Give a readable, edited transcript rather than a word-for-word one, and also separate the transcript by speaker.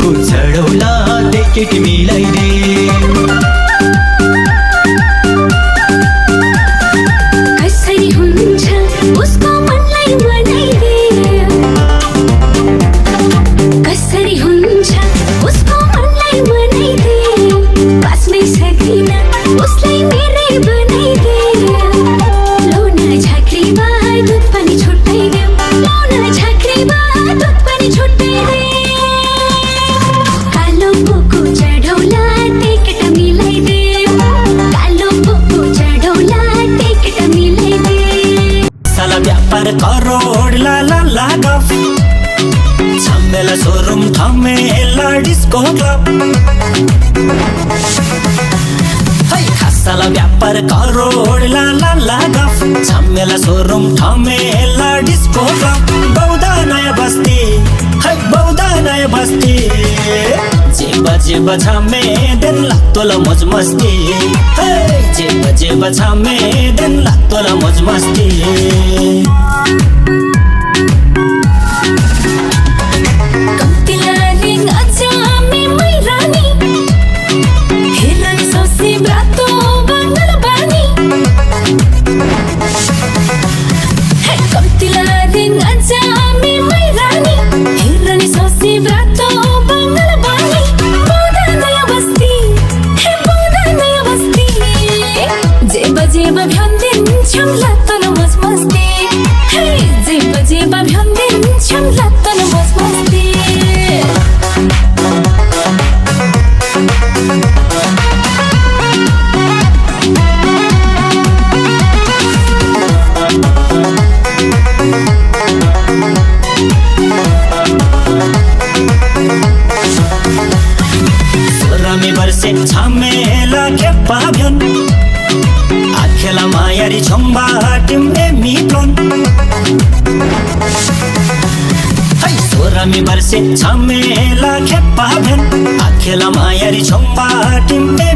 Speaker 1: चढौला ते केटी मिलाइदे
Speaker 2: कसरी हुन्छ उसको मनलाई मनाइदे कसरी हुन्छ उसको मनलाई मनाइदे बाँच्नै सक्दिन उसलाई मेरै बनाइदे लौना झाँक्रीमा दुध पनि छुट्याइदेऊ लौना झाँक्रीमा दुध पनि छुट्याइदे कालो पोको चढौला टिकट मिलाइदे कालो पोको चढौला टिकट मिलाइदे
Speaker 3: साला व्यापार करोड ला ला ला गफ छमेला शोरूम थमेला डिस्को क्लब है खासाला व्यापार करोड ला ला ला गफ छमेला शोरूम थमेला डिस्को क्लब बौद्ध नयाँ बस्ती है बौद्ध नयाँ बस्ती जेब छामे दिन लाग्तोला मौज मस्ती है जेब छामे दिन लाग्तोला मौज मस्ती वर्षे छमेला खेपाभ्यन आखेला मायारी छम्बा टिम्बे मिट्लोन है सोरामी वर्षे छमेला खेपाभ्यन आखेला मायारी छम्बा टिम्बे